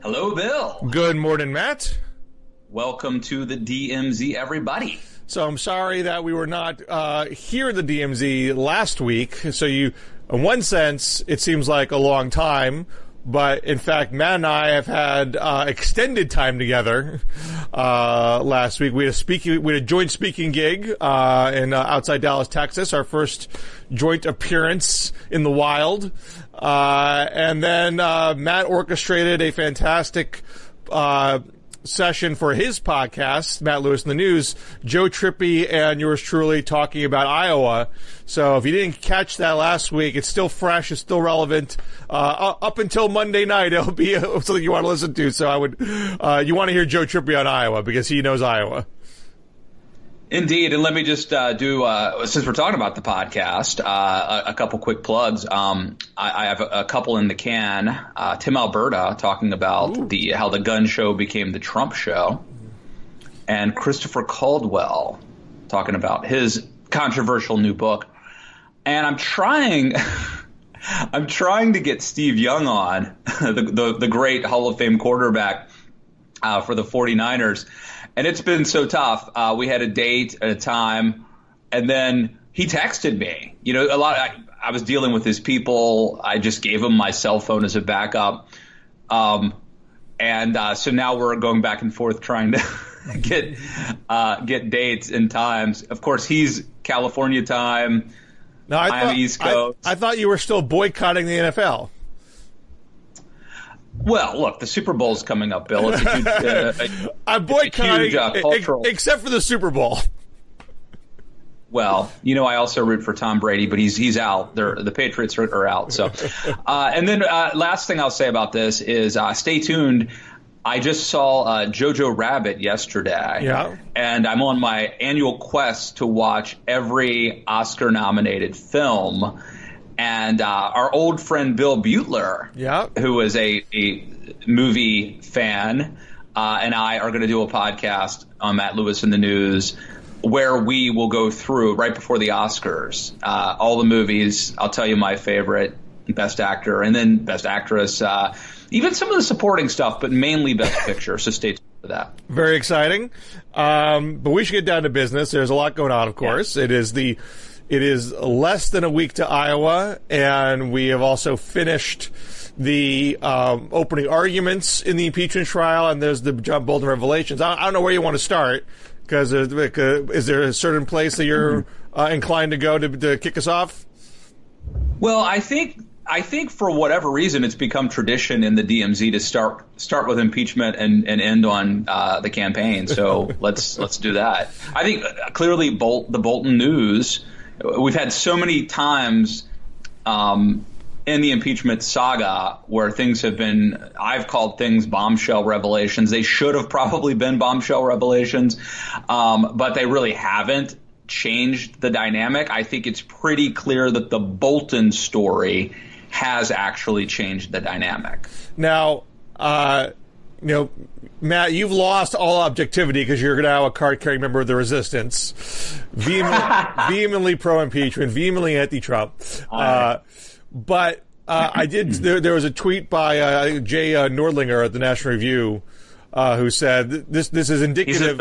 Hello, Bill. Good morning, Matt. Welcome to the DMZ, everybody. So I'm sorry that we were not here at the DMZ last week. So you, in one sense, it seems like a long time. But in fact, Matt and I have had extended time together last week. We had a joint speaking gig in outside Dallas, Texas. Our first joint appearance in the wild, and then Matt orchestrated a fantastic session for his podcast, Matt Lewis in the News, Joe Trippi and yours truly talking about Iowa. So if you didn't catch that last week, it's still fresh, it's still relevant. Up until Monday night, it'll be something you want to listen to. So you want to hear Joe Trippi on Iowa because he knows Iowa. Indeed, and let me just do, since we're talking about the podcast, a couple quick plugs. I have a couple in the can. Tim Alberta talking about how the gun show became the Trump show, and Christopher Caldwell talking about his controversial new book. And I'm trying to get Steve Young on, the great Hall of Fame quarterback for the 49ers. And it's been so tough. We had a date at a time, and then he texted me. You know, I was dealing with his people. I just gave him my cell phone as a backup. So now we're going back and forth trying to get dates and times. Of course, he's California time. No, I'm East Coast. I thought you were still boycotting the NFL. Well, look, the Super Bowl's coming up, Bill. It's a huge, I'm boycotting, cultural... except for the Super Bowl. Well, you know, I also root for Tom Brady, but he's out. The Patriots are out. So, and then last thing I'll say about this is stay tuned. I just saw Jojo Rabbit yesterday, and I'm on my annual quest to watch every Oscar-nominated film. And our old friend Bill Butler, who is a movie fan, and I are going to do a podcast on Matt Lewis in the News where we will go through, right before the Oscars, all the movies. I'll tell you my favorite, Best Actor, and then Best Actress, even some of the supporting stuff, but mainly Best Picture. So stay tuned for that. Very exciting. But we should get down to business. There's a lot going on, of course. Yeah. It is less than a week to Iowa, and we have also finished the opening arguments in the impeachment trial, and there's the John Bolton revelations. I don't know where you want to start, because is there a certain place that you're inclined to go to kick us off? Well, I think for whatever reason it's become tradition in the DMZ to start with impeachment and end on the campaign. So let's do that. I think clearly the Bolton news. We've had so many times in the impeachment saga where things have been, I've called things bombshell revelations. They should have probably been bombshell revelations, but they really haven't changed the dynamic. I think it's pretty clear that the Bolton story has actually changed the dynamic. Now, Matt, you've lost all objectivity because you're now a card-carrying member of the resistance, vehemently pro-impeachment, vehemently anti-Trump. But I did. There was a tweet by Jay Nordlinger at the National Review who said this is indicative.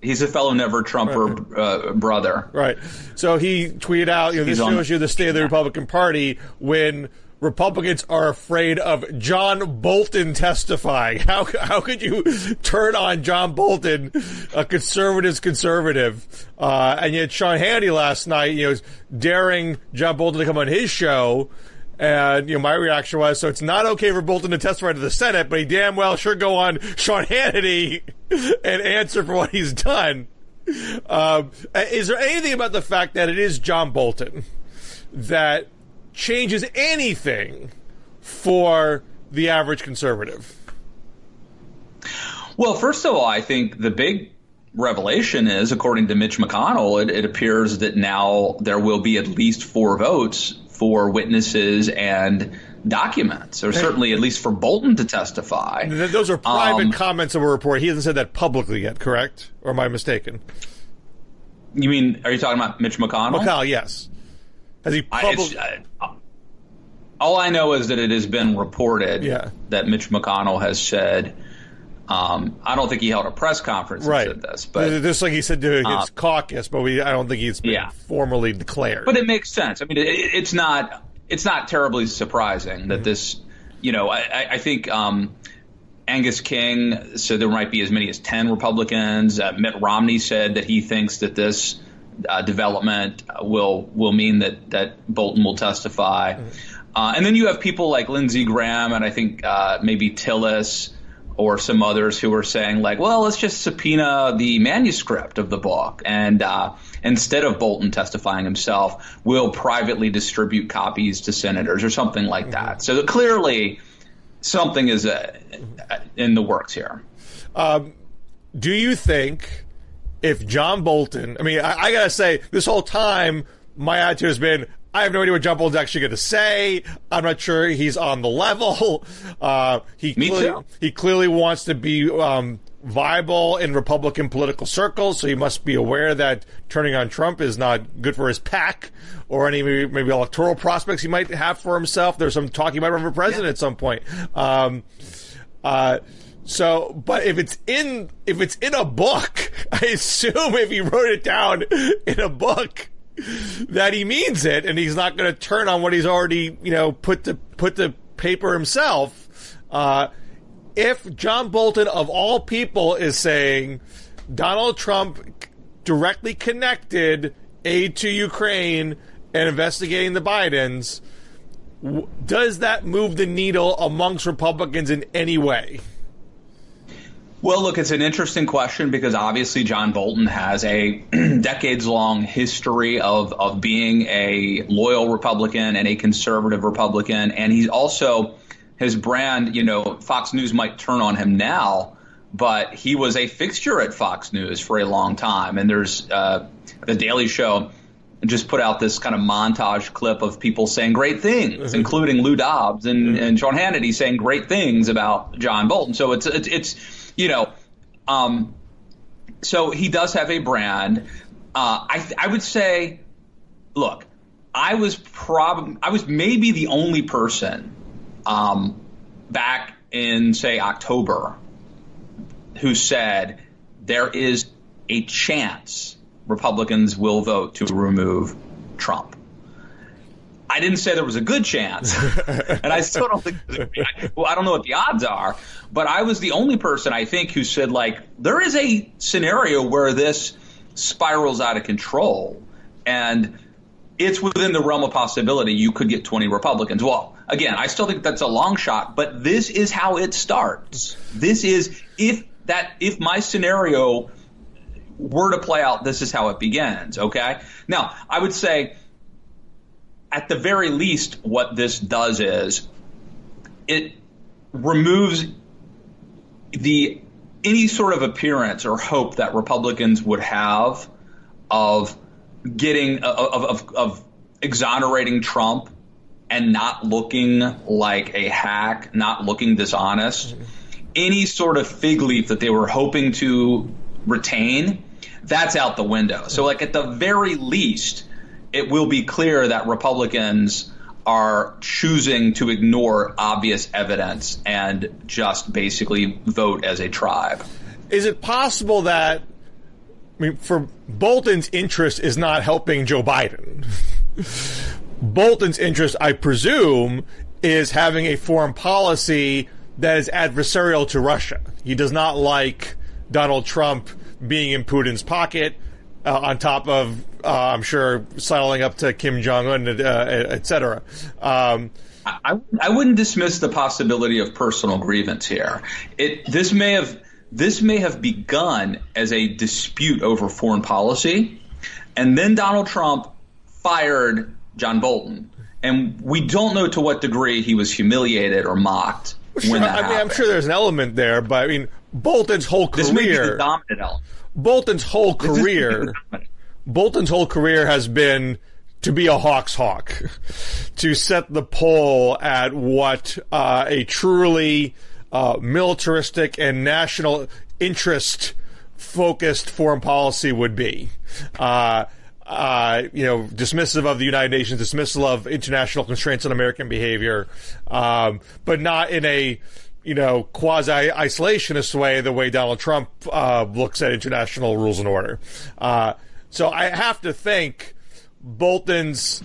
He's a fellow never Trumper brother. Right. So he tweeted out, this shows you the state of the Republican Party when Republicans are afraid of John Bolton testifying. How could you turn on John Bolton, a conservative, and yet Sean Hannity last night, daring John Bolton to come on his show, and my reaction was, so it's not okay for Bolton to testify to the Senate, but he damn well sure go on Sean Hannity and answer for what he's done. Is there anything about the fact that it is John Bolton that changes anything for the average conservative? Well, first of all, I think the big revelation is, according to Mitch McConnell, it appears that now there will be at least 4 votes for witnesses and documents, or certainly at least for Bolton to testify. Those are private comments of a report. He hasn't said that publicly yet, correct? Or am I mistaken? You mean, are you talking about Mitch McConnell? McConnell, yes. Has he All I know is that it has been reported Yeah. that Mitch McConnell has said. I don't think he held a press conference and said this, but just like he said to his caucus, but I don't think he's been formally declared. But it makes sense. I mean, it's not terribly surprising that this. I think Angus King said there might be as many as 10 Republicans. Mitt Romney said that he thinks that this development will mean that Bolton will testify. And then you have people like Lindsey Graham and I think maybe Tillis or some others who are saying like, well, let's just subpoena the manuscript of the book. And instead of Bolton testifying himself, we'll privately distribute copies to senators or something like that. So clearly something is in the works here. Do you think if John Bolton, I mean, I got to say, this whole time, my attitude has been, I have no idea what John Bolton's actually going to say. I'm not sure he's on the level. He clearly wants to be viable in Republican political circles, so he must be aware that turning on Trump is not good for his PAC or any maybe electoral prospects he might have for himself. There's some talk he might run for president at some point. So, but if it's in a book, I assume if he wrote it down in a book, that he means it, and he's not going to turn on what he's already, put to paper himself. If John Bolton, of all people, is saying Donald Trump directly connected aid to Ukraine and investigating the Bidens, does that move the needle amongst Republicans in any way? Well, look, it's an interesting question because obviously John Bolton has a decades-long history of being a loyal Republican and a conservative Republican. And he's also, his brand, Fox News might turn on him now, but he was a fixture at Fox News for a long time. And there's The Daily Show just put out this kind of montage clip of people saying great things, including Lou Dobbs and Sean Hannity saying great things about John Bolton. So it's so he does have a brand. I would say, look, I was maybe the only person back in, say, October who said there is a chance Republicans will vote to remove Trump. I didn't say there was a good chance, and I still don't think. I don't know what the odds are, but I was the only person I think who said like there is a scenario where this spirals out of control, and it's within the realm of possibility you could get 20 Republicans. Well, again, I still think that's a long shot, but this is how it starts. This is if my scenario were to play out, this is how it begins. Okay, now I would say, at the very least, what this does is it removes any sort of appearance or hope that Republicans would have of getting of exonerating Trump and not looking like a hack, not looking dishonest. Any sort of fig leaf that they were hoping to retain, that's out the window. So, like, at the very least, it will be clear that Republicans are choosing to ignore obvious evidence and just basically vote as a tribe. Is it possible that, for Bolton's interest is not helping Joe Biden. Bolton's interest, I presume, is having a foreign policy that is adversarial to Russia. He does not like Donald Trump being in Putin's pocket, on top of, I'm sure, sidling up to Kim Jong-un, et cetera. I wouldn't dismiss the possibility of personal grievance here. This may have begun as a dispute over foreign policy, and then Donald Trump fired John Bolton, and we don't know to what degree he was humiliated or mocked when that happened. I'm sure there's an element there, but Bolton's whole career. This may be the dominant element. Bolton's whole career has been to be a hawk's hawk, to set the pole at what a truly militaristic and national interest focused foreign policy would be. dismissive of the United Nations, dismissal of international constraints on American behavior, but not in a quasi-isolationist way, the way Donald Trump looks at international rules and order. So I have to think Bolton's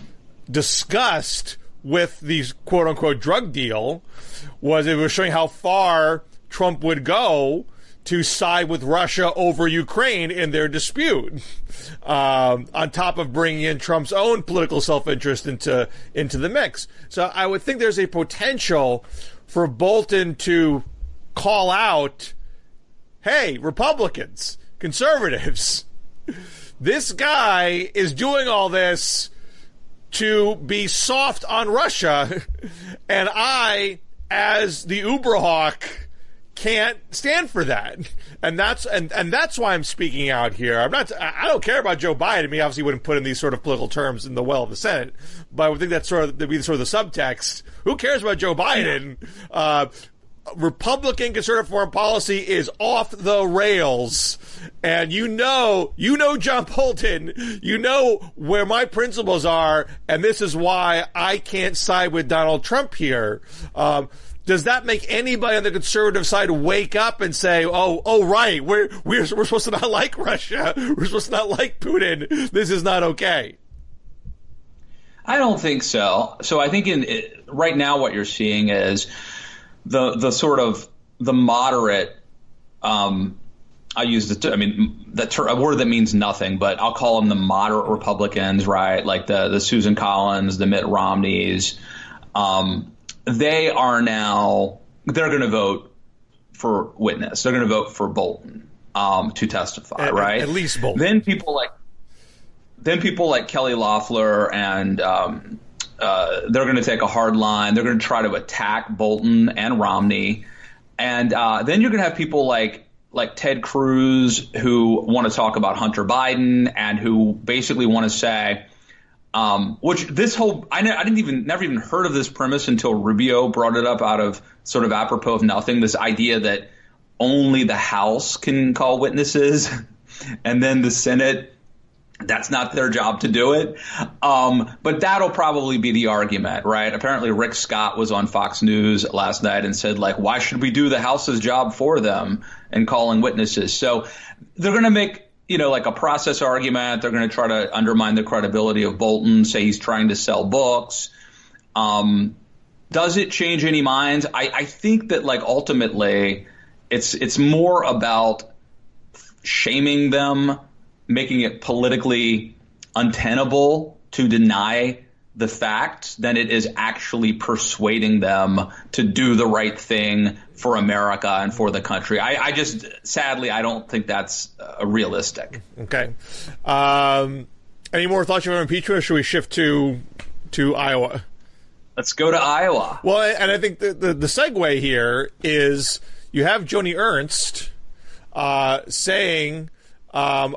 disgust with the quote-unquote drug deal was showing how far Trump would go to side with Russia over Ukraine in their dispute, on top of bringing in Trump's own political self-interest into the mix. So I would think there's a potential for Bolton to call out, hey, Republicans, conservatives, this guy is doing all this to be soft on Russia, and I, as the Uberhawk, can't stand for that. And that's why I'm speaking out here. I don't care about Joe Biden. I mean, obviously wouldn't put in these sort of political terms in the well of the Senate, but I would think that'd be sort of the subtext. Who cares about Joe Biden? Republican conservative foreign policy is off the rails. And you know John Bolton, you know where my principles are, and this is why I can't side with Donald Trump here. Does that make anybody on the conservative side wake up and say, oh, right, we're supposed to not like Russia, we're supposed to not like Putin, this is not okay? I don't think so. So I think right now what you're seeing is the sort of the moderate. I use a word that means nothing, but I'll call them the moderate Republicans, right? Like the Susan Collins, the Mitt Romneys. They're going to vote for witness. They're going to vote for Bolton to testify, right? At least Bolton. Then people like Kelly Loeffler and they're going to take a hard line. They're going to try to attack Bolton and Romney, and then you're going to have people like Ted Cruz who want to talk about Hunter Biden and who basically want to say. Which this whole I never even heard of this premise until Rubio brought it up out of sort of apropos of nothing. This idea that only the House can call witnesses, and then the Senate, that's not their job to do it. But that'll probably be the argument, right? Apparently, Rick Scott was on Fox News last night and said, like, why should we do the House's job for them and calling witnesses? So they're going to make like a process argument. They're going to try to undermine the credibility of Bolton, say he's trying to sell books. Does it change any minds? I think that ultimately it's more about shaming them, making it politically untenable to deny the facts than it is actually persuading them to do the right thing for America and for the country. I just, sadly, I don't think that's realistic. Okay. Any more thoughts on impeachment, or should we shift to Iowa? Let's go to Iowa. Well, and I think the segue here is you have Joni Ernst saying, I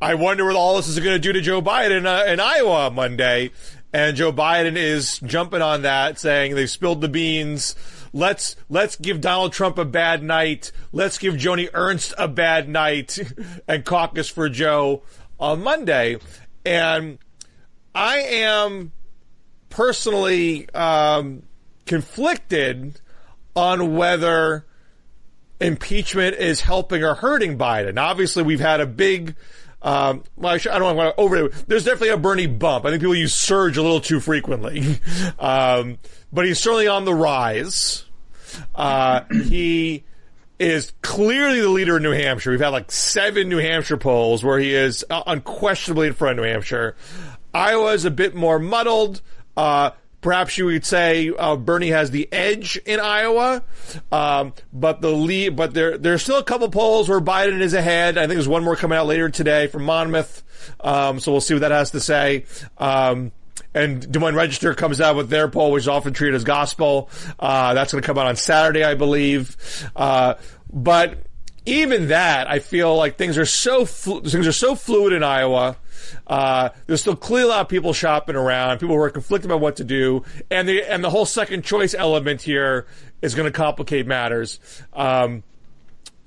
wonder what all this is going to do to Joe Biden in Iowa Monday. And Joe Biden is jumping on that, saying they've spilled the beans. Let's give Donald Trump a bad night. Let's give Joni Ernst a bad night and caucus for Joe on Monday. And I am personally conflicted on whether impeachment is helping or hurting Biden. Obviously, we've had a big I don't want to over. There's definitely a Bernie bump. I think people use surge a little too frequently, but he's certainly on the rise. He is clearly the leader in New Hampshire. We've had 7 New Hampshire polls where he is unquestionably in front of New Hampshire. Iowa is a bit more muddled. Perhaps you would say Bernie has the edge in Iowa, but there's still a couple polls where Biden is ahead. I think there's one more coming out later today from Monmouth, so we'll see what that has to say. And Des Moines Register comes out with their poll, which is often treated as gospel. That's going to come out on Saturday, I believe. But even that, I feel like things are so fluid in Iowa. There's still clearly a lot of people shopping around, people who are conflicted about what to do, and the whole second choice element here is going to complicate matters.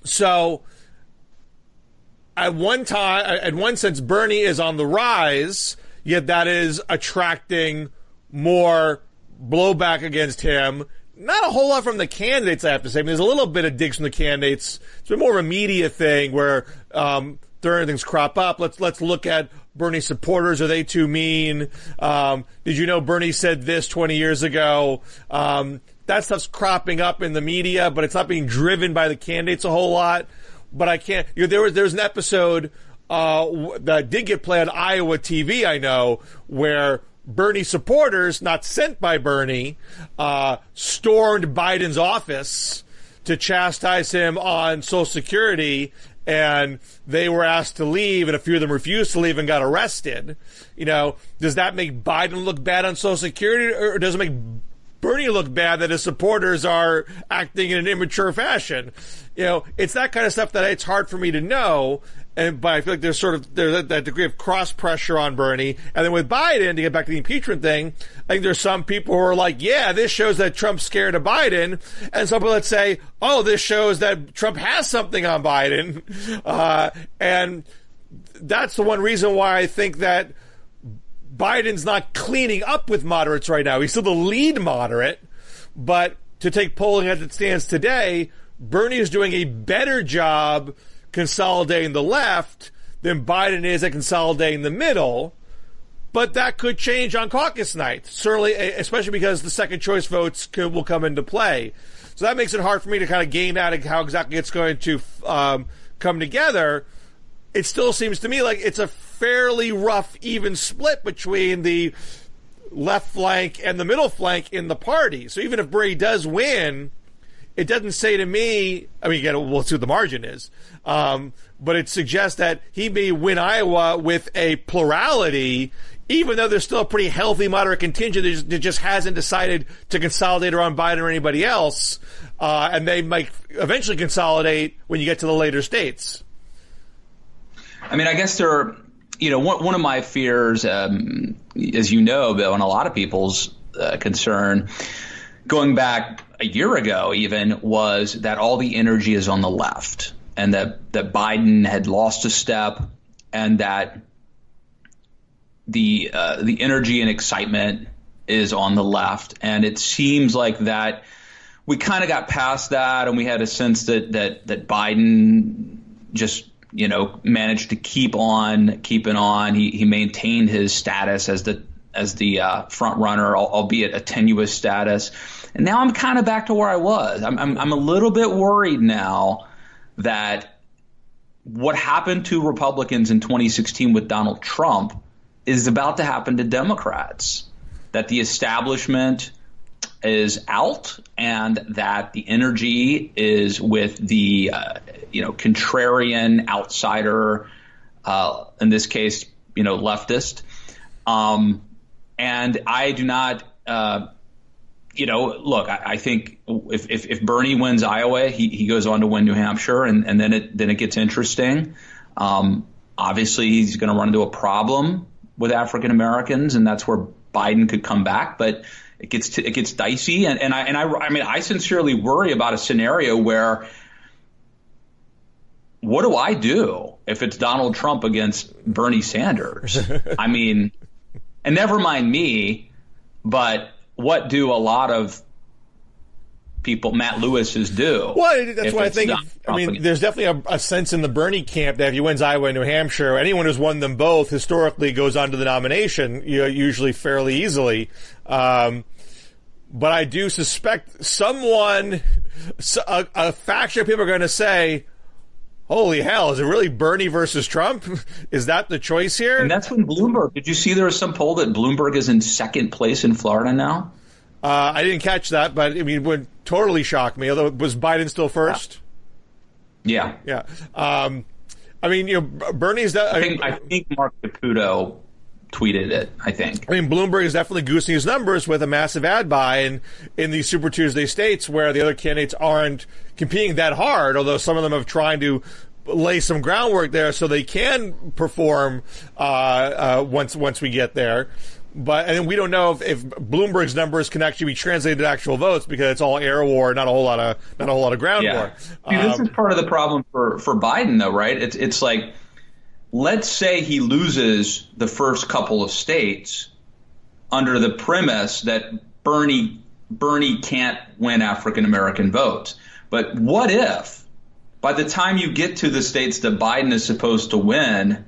So at one sense, Bernie is on the rise, yet that is attracting more blowback against him. Not a whole lot from the candidates, I have to say. I mean, there's a little bit of digs from the candidates. It's been more of a media thing where certain things crop up. Let's look at Bernie supporters. Are they too mean? Did you know Bernie said this 20 years ago? That stuff's cropping up in the media, but it's not being driven by the candidates a whole lot. But I can't. There's an episode that did get played on Iowa TV, I know, where Bernie supporters, not sent by Bernie, stormed Biden's office to chastise him on Social Security, and they were asked to leave, and a few of them refused to leave and got arrested. Does that make Biden look bad on Social Security, or does it make Bernie look bad that his supporters are acting in an immature fashion? It's that kind of stuff that it's hard for me to know. But I feel like there's that degree of cross pressure on Bernie. And then with Biden, to get back to the impeachment thing, I think there's some people who are like, yeah, this shows that Trump's scared of Biden. And some people that say, oh, this shows that Trump has something on Biden. And that's the one reason why I think that Biden's not cleaning up with moderates right now. He's still the lead moderate. But to take polling as it stands today, Bernie is doing a better job consolidating the left than Biden is at consolidating the middle. But that could change on caucus night, certainly, especially because the second choice votes will come into play. So that makes it hard for me to kind of game out how exactly it's going to come together. It still seems to me like it's a fairly rough, even split between the left flank and the middle flank in the party. So even if Bernie does win, it doesn't say to me, I mean, again, we'll see what the margin is, but it suggests that he may win Iowa with a plurality, even though there's still a pretty healthy moderate contingent that just hasn't decided to consolidate around Biden or anybody else, and they might eventually consolidate when you get to the later states. I mean, I guess one of my fears, as you know, Bill, and a lot of people's concern, going back a year ago even, was that all the energy is on the left, and that Biden had lost a step, and that the energy and excitement is on the left. And it seems like that we kind of got past that, and we had a sense that Biden just managed to keeping on. He maintained his status as the front runner, albeit a tenuous status. And now I'm kind of back to where I was. I'm a little bit worried now that what happened to Republicans in 2016 with Donald Trump is about to happen to Democrats. That the establishment is out, and that the energy is with the contrarian outsider, in this case, leftist. And I do not. Look, I think if Bernie wins Iowa, he goes on to win New Hampshire, and then it gets interesting. Obviously, he's going to run into a problem with African Americans, and that's where Biden could come back. But it gets dicey, and I sincerely worry about a scenario where, what do I do if it's Donald Trump against Bernie Sanders? I mean, and never mind me, but what do a lot of people, Matt Lewis's, do? Well, that's why I think, there's definitely a sense in the Bernie camp that if he wins Iowa and New Hampshire, anyone who's won them both historically goes on to the nomination, usually fairly easily. But I do suspect a faction of people are going to say, holy hell, is it really Bernie versus Trump? Is that the choice here? And that's when Bloomberg, did you see there was some poll that Bloomberg is in second place in Florida now? I didn't catch that, but it would totally shock me. Although, was Biden still first? Yeah. Yeah. Bernie's... I think Mark Caputo tweeted it, I think. Bloomberg is definitely goosing his numbers with a massive ad buy in these Super Tuesday states where the other candidates aren't competing that hard, although some of them have tried to lay some groundwork there so they can perform once we get there. And we don't know if Bloomberg's numbers can actually be translated to actual votes because it's all air war, not a whole lot of ground war. This is part of the problem for Biden, though, right? It's like let's say he loses the first couple of states under the premise that Bernie can't win African American votes. But what if by the time you get to the states that Biden is supposed to win,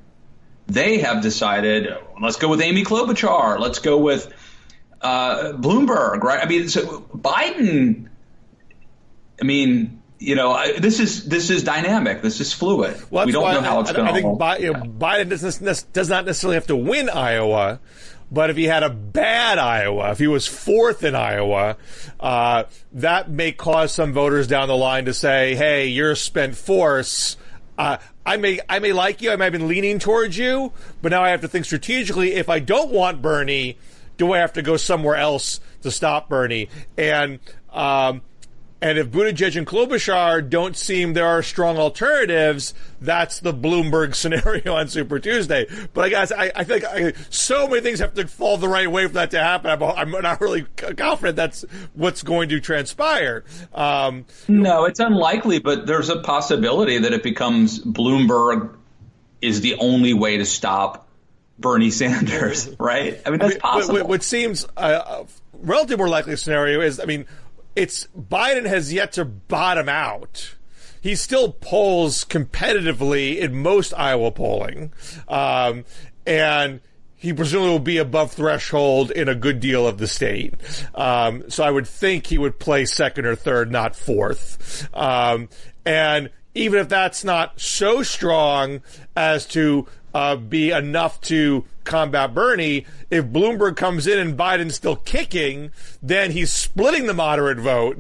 they have decided, let's go with Amy Klobuchar, let's go with Bloomberg, right? I mean, so Biden, I mean, you know, this is dynamic. This is fluid. Well, we don't know how it's going to. I think Biden does not necessarily have to win Iowa, but if he had a bad Iowa, if he was fourth in Iowa, that may cause some voters down the line to say, "Hey, you're a spent force. I may like you. I may have been leaning towards you, but now I have to think strategically. If I don't want Bernie, do I have to go somewhere else to stop Bernie?" And if Buttigieg and Klobuchar don't seem there are strong alternatives, that's the Bloomberg scenario on Super Tuesday. But I guess I think so many things have to fall the right way for that to happen. I'm not really confident that's what's going to transpire. No, it's unlikely, but there's a possibility that it becomes Bloomberg is the only way to stop Bernie Sanders, right? I mean, that's possible. What seems a relatively more likely scenario is, it's Biden has yet to bottom out. He still polls competitively in most Iowa polling, and he presumably will be above threshold in a good deal of the state. So I would think he would play second or third, not fourth. And even if that's not so strong as to be enough to combat Bernie, if Bloomberg comes in and Biden's still kicking, then he's splitting the moderate vote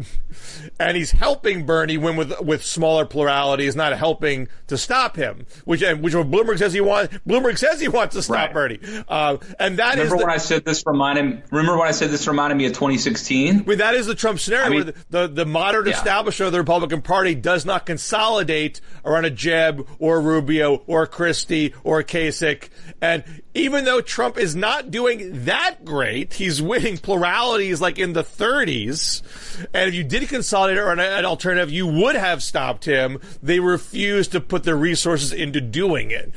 and he's helping Bernie win with smaller pluralities, not helping to stop him, which Bloomberg says he wants. Bloomberg says he wants to stop Bernie, and that remember when I said this reminded me of 2016. That is the Trump scenario, where the moderate establishment of the Republican Party does not consolidate around a Jeb or a Rubio or a Christie or a Kasich, and even though Trump is not doing that great, he's winning pluralities like in the 30s. And if you did consolidate around an alternative, you would have stopped him. They refused to put their resources into doing it.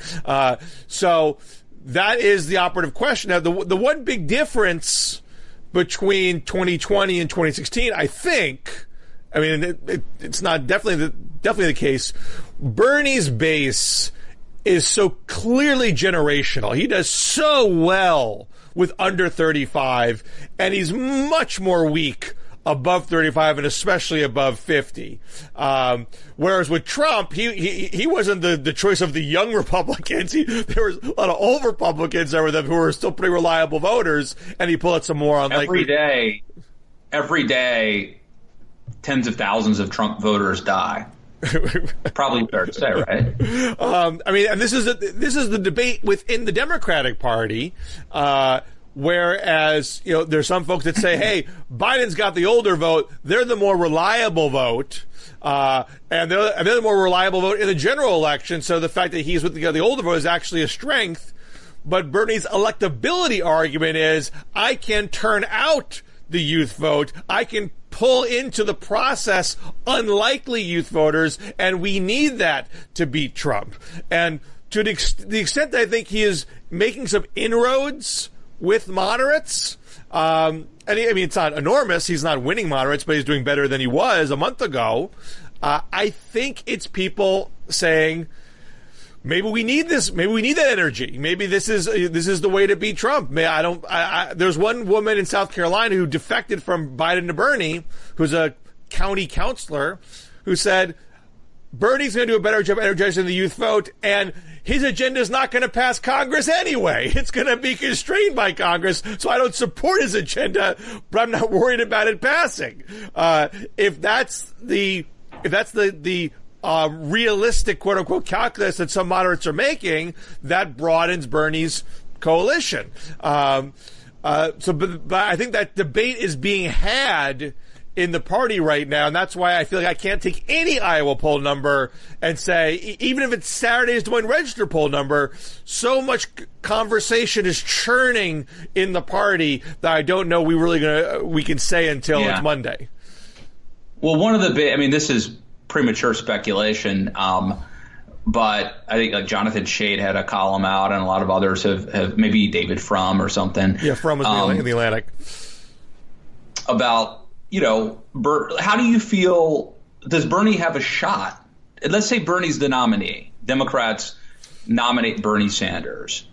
So that is the operative question. Now, the one big difference between 2020 and 2016, I think, it's not definitely the case. Bernie's base is so clearly generational. He does so well with under 35, and he's much more weak above 35 and especially above 50. Whereas with Trump, he wasn't the choice of the young Republicans. There was a lot of old Republicans there with him who were still pretty reliable voters, and he pulled out some more on every day, tens of thousands of Trump voters die. Probably fair to say, right? And this is the debate within the Democratic Party. Whereas, there's some folks that say, hey, Biden's got the older vote. They're the more reliable vote. And they're the more reliable vote in the general election. So the fact that he's with the older vote is actually a strength. But Bernie's electability argument is, I can turn out the youth vote. I can pull into the process unlikely youth voters, and we need that to beat Trump. And to the extent that I think he is making some inroads with moderates, it's not enormous. He's not winning moderates, but he's doing better than he was a month ago. I think it's people saying, maybe we need this. Maybe we need that energy. Maybe this is the way to beat Trump. There's one woman in South Carolina who defected from Biden to Bernie, who's a county councilor, who said Bernie's going to do a better job energizing the youth vote, and his agenda is not going to pass Congress anyway. It's going to be constrained by Congress, so I don't support his agenda, but I'm not worried about it passing. If that's the realistic, quote unquote, calculus that some moderates are making, that broadens Bernie's coalition. But I think that debate is being had in the party right now, and that's why I feel like I can't take any Iowa poll number and say, even if it's Saturday's Des Moines Register poll number, so much conversation is churning in the party that I don't know we can say until it's Monday. Well, one of the this is premature speculation. But I think like Jonathan Chait had a column out, and a lot of others have maybe David Frum or something. Yeah, Frum was in the Atlantic. About, how do you feel, does Bernie have a shot? Let's say Bernie's the nominee. Democrats nominate Bernie Sanders.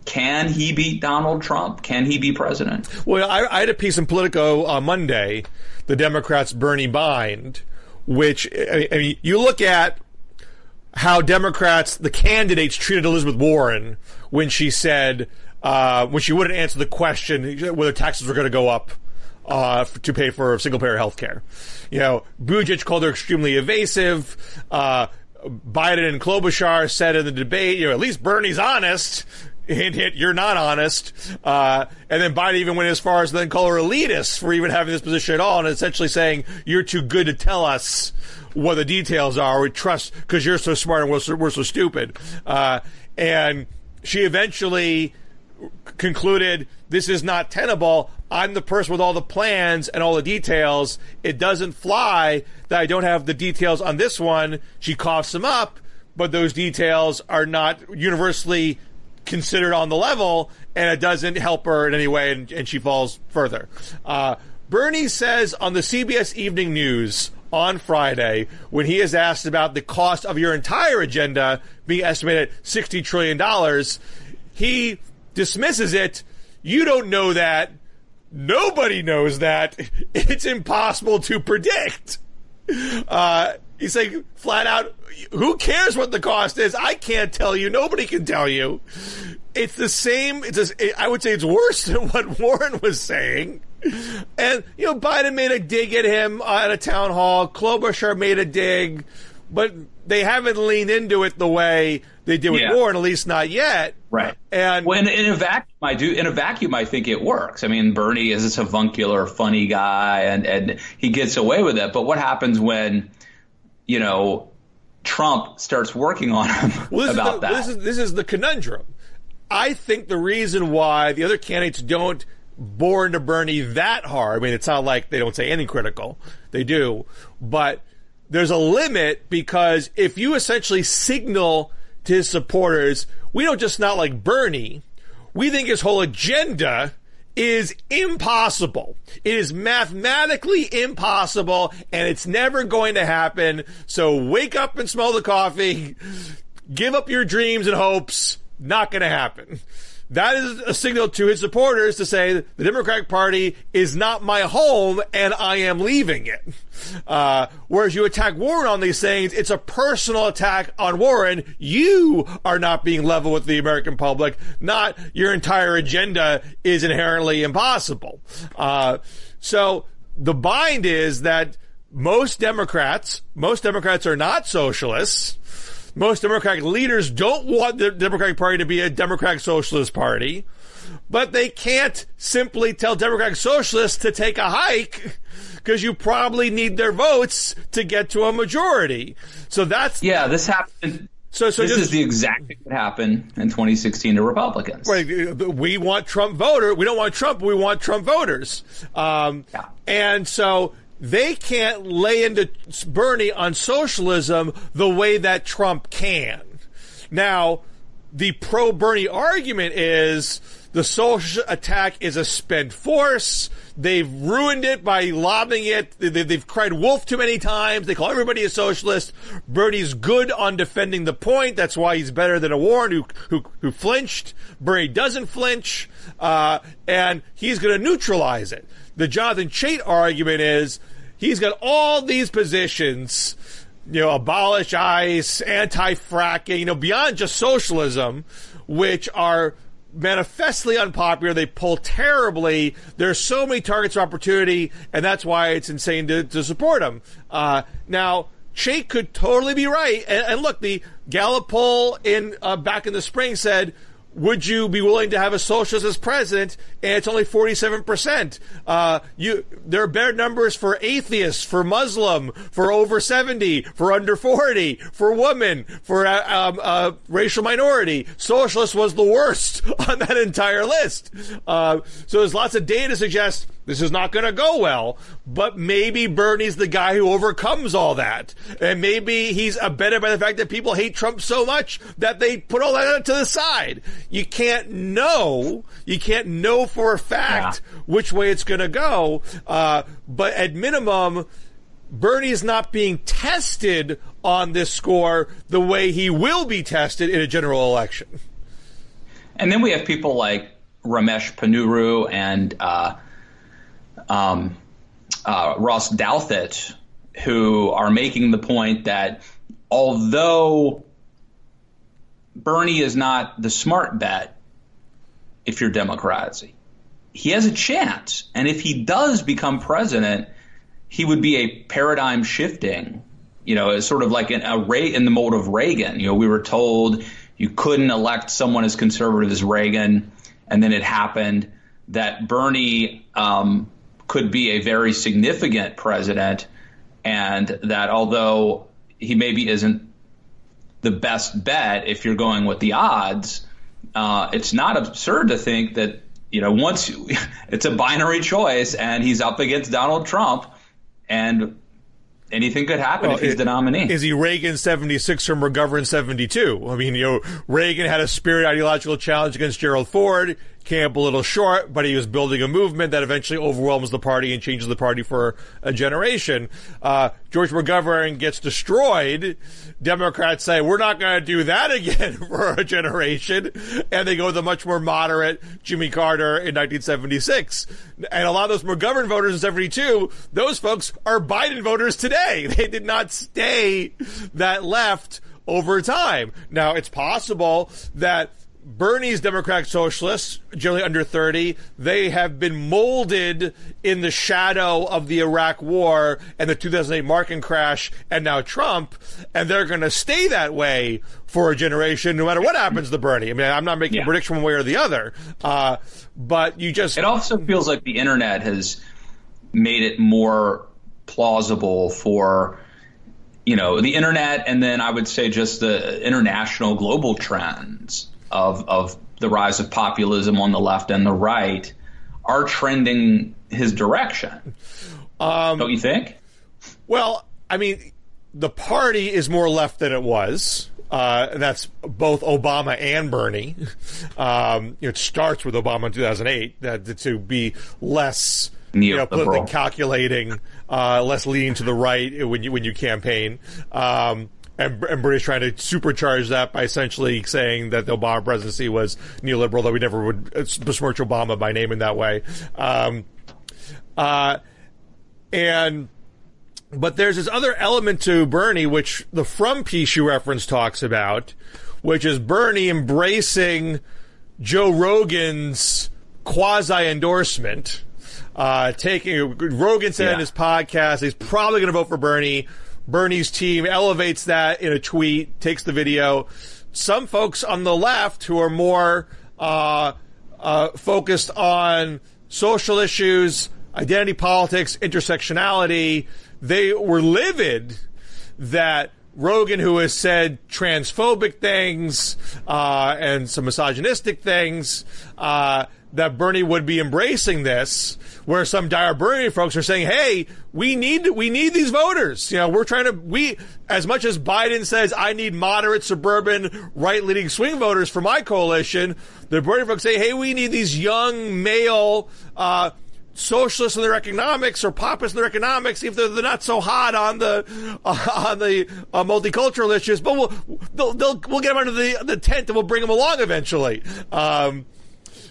Can he beat Donald Trump? Can he be president? Well, I had a piece in Politico on Monday, the Democrats' Bernie bind, which, I mean, you look at how Democrats, the candidates, treated Elizabeth Warren when she said, when she wouldn't answer the question whether taxes were going to go up to pay for single-payer health care. Buttigieg called her extremely evasive. Biden and Klobuchar said in the debate, at least Bernie's honest. Hint, hint, you're not honest. And then Biden even went as far as to then call her elitist for even having this position at all, and essentially saying, you're too good to tell us what the details are. We trust because you're so smart and we're so stupid. And she eventually concluded, this is not tenable. I'm the person with all the plans and all the details. It doesn't fly that I don't have the details on this one. She coughs them up, but those details are not universally considered on the level, and it doesn't help her in any way, and she falls further. Bernie says on the CBS Evening News on Friday, when he is asked about the cost of your entire agenda being estimated at $60 trillion, he dismisses it. You don't know that. Nobody knows that. It's impossible to predict. He's saying flat out, who cares what the cost is? I can't tell you. Nobody can tell you. It's the same. I would say it's worse than what Warren was saying. And, Biden made a dig at him at a town hall. Klobuchar made a dig. But they haven't leaned into it the way they did with Warren, at least not yet. Right. And when in a vacuum, I think it works. I mean, Bernie is this avuncular, funny guy, and he gets away with it. But what happens when, Trump starts working on him about that? This is the conundrum. I think the reason why the other candidates don't bore into Bernie that hard, I mean, it's not like they don't say anything critical. They do. But there's a limit, because if you essentially signal to his supporters, we don't just not like Bernie, we think his whole agenda is impossible. It is mathematically impossible, and it's never going to happen. So wake up and smell the coffee. Give up your dreams and hopes. Not going to happen. That is a signal to his supporters to say the Democratic Party is not my home and I am leaving it. Whereas you attack Warren on these things, it's a personal attack on Warren. You are not being level with the American public, not your entire agenda is inherently impossible. So the bind is that most Democrats are not socialists. Most Democratic leaders don't want the Democratic Party to be a Democratic Socialist Party, but they can't simply tell Democratic Socialists to take a hike because you probably need their votes to get to a majority. So that's... Yeah, this happened. This is the exact thing that happened in 2016 to Republicans. Right. We want Trump voters. We don't want Trump. We want Trump voters. And so... they can't lay into Bernie on socialism the way that Trump can. Now, the pro-Bernie argument is the social attack is a spent force. They've ruined it by lobbing it. They've cried wolf too many times. They call everybody a socialist. Bernie's good on defending the point. That's why he's better than a Warren who flinched. Bernie doesn't flinch, and he's going to neutralize it. The Jonathan Chait argument is he's got all these positions, abolish ICE, anti-fracking, beyond just socialism, which are manifestly unpopular. They pull terribly. There's so many targets of opportunity, and that's why it's insane to support him. Now, Chait could totally be right. And look, the Gallup poll back in the spring said, would you be willing to have a socialist as president? And it's only 47%. There are better numbers for atheists, for Muslim, for over 70, for under 40, for women, for racial minority. Socialist was the worst on that entire list. So there's lots of data to suggest This is not going to go well, but maybe Bernie's the guy who overcomes all that. And maybe he's abetted by the fact that people hate Trump so much that they put all that to the side. You can't know. You can't know for a fact which way it's going to go. But at minimum, Bernie is not being tested on this score the way he will be tested in a general election. And then we have people like Ramesh Ponnuru and Ross Douthat, who are making the point that although Bernie is not the smart bet if you're Democrats, he has a chance. And if he does become president, he would be a paradigm shifting, it's sort of like in the mold of Reagan. We were told you couldn't elect someone as conservative as Reagan, and then it happened that Bernie could be a very significant president, and that although he maybe isn't the best bet if you're going with the odds, it's not absurd to think that once it's a binary choice and he's up against Donald Trump, and anything could happen if he's the nominee. Is he Reagan 76 or McGovern 72? I mean, Reagan had a spirit ideological challenge against Gerald Ford, came up a little short, but he was building a movement that eventually overwhelms the party and changes the party for a generation. George McGovern gets destroyed. Democrats say, we're not going to do that again for a generation. And they go with a much more moderate Jimmy Carter in 1976. And a lot of those McGovern voters in 72, those folks are Biden voters today. They did not stay that left over time. Now, it's possible that Bernie's Democratic Socialists, generally under 30, they have been molded in the shadow of the Iraq War and the 2008 market crash and now Trump, and they're going to stay that way for a generation no matter what happens to Bernie. I mean, I'm not making a prediction one way or the other, but you just... It also feels like the internet has made it more plausible for... the internet, and then I would say just the international global trends of the rise of populism on the left and the right are trending his direction. Don't you think? Well, I mean, the party is more left than it was. That's both Obama and Bernie. It starts with Obama in 2008 to be less politically calculating, less leaning to the right when you campaign. And Bernie's trying to supercharge that by essentially saying that the Obama presidency was neoliberal, though we never would besmirch Obama by name in that way. But there's this other element to Bernie, which the From piece you referenced talks about, which is Bernie embracing Joe Rogan's quasi-endorsement. Rogan said in his podcast he's probably going to vote for Bernie. Bernie's team elevates that in a tweet, takes the video. Some folks on the left who are more focused on social issues, identity politics, intersectionality, they were livid that Rogan, who has said transphobic things and some misogynistic things, that Bernie would be embracing this, where some dire Bernie folks are saying, hey, we need these voters. As much as Biden says, I need moderate, suburban, right-leaning swing voters for my coalition, the Bernie folks say, hey, we need these young male, socialists in their economics or populists in their economics, if they're not so hot on the multicultural issues, but we'll get them under the tent and we'll bring them along eventually.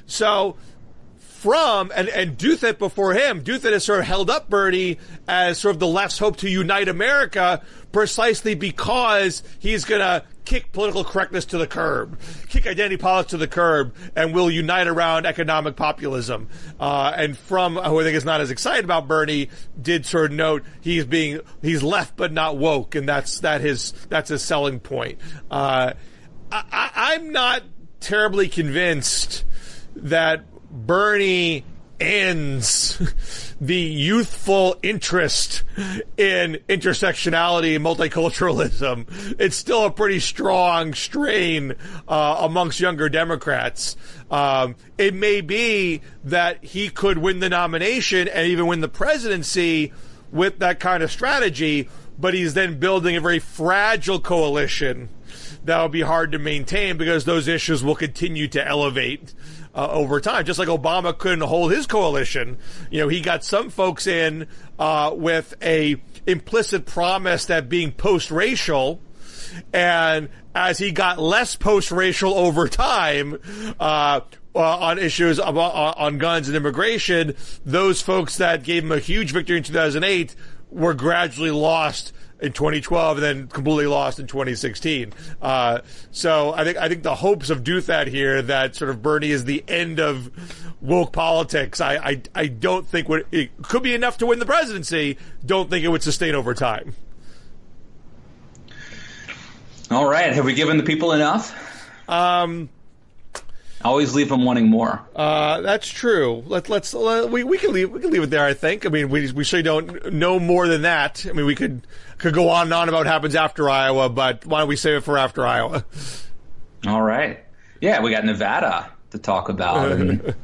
So From and Douthat before him, Douthat has sort of held up Bernie as sort of the left's hope to unite America, precisely because he's going to kick political correctness to the curb, kick identity politics to the curb, and will unite around economic populism. And From, who I think is not as excited about Bernie, did sort of note he's left but not woke, and that's his selling point. I'm not terribly convinced that Bernie ends the youthful interest in intersectionality and multiculturalism. It's still a pretty strong strain amongst younger Democrats. It may be that he could win the nomination and even win the presidency with that kind of strategy, but he's then building a very fragile coalition that will be hard to maintain because those issues will continue to elevate over time. Just like Obama couldn't hold his coalition. He got some folks in with a implicit promise that being post-racial, and as he got less post-racial over time on issues on guns and immigration, those folks that gave him a huge victory in 2008 were gradually lost in 2012 and then completely lost in 2016. So I think the hopes of Duthat here that sort of Bernie is the end of woke politics, I don't think it could be enough to win the presidency. Don't think it would sustain over time. All right. Have we given the people enough? Always leave them wanting more. That's true. We can leave it there. I think. I mean, we certainly don't know more than that. I mean, we could go on and on about what happens after Iowa, but why don't we save it for after Iowa? All right. Yeah, we got Nevada to talk about and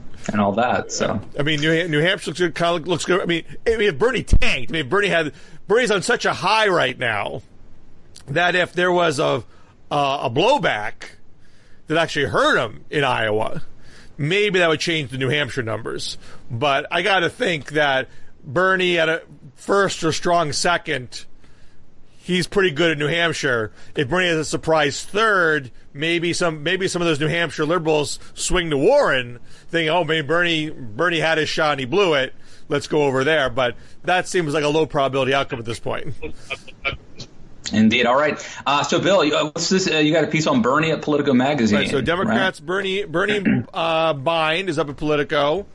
all that. So I mean, New Hampshire looks good. I mean, if Bernie tanked, Bernie's on such a high right now that if there was a blowback that actually hurt him in Iowa, maybe that would change the New Hampshire numbers. But I got to think that Bernie at a first or strong second, he's pretty good at New Hampshire. If Bernie has a surprise third, maybe some of those New Hampshire liberals swing to Warren, thinking, oh, maybe Bernie had his shot and he blew it. Let's go over there. But that seems like a low probability outcome at this point. Indeed. All right. So, Bill, what's this? You got a piece on Bernie at Politico magazine. Right, so Democrats, right? Bernie bind is up at Politico.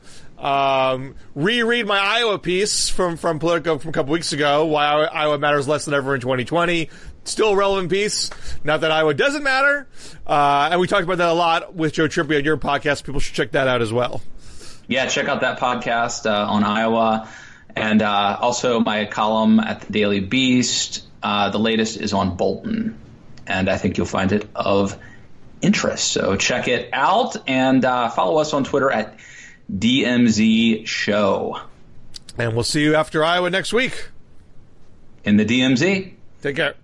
Reread my Iowa piece from Politico from a couple weeks ago, why Iowa matters less than ever in 2020. Still a relevant piece. Not that Iowa doesn't matter. And we talked about that a lot with Joe Trippi on your podcast. People should check that out as well. Yeah, check out that podcast on Iowa. And also my column at the Daily Beast. The latest is on Bolton, and I think you'll find it of interest. So check it out, and follow us on Twitter at DMZ Show. And we'll see you after Iowa next week. In the DMZ. Take care.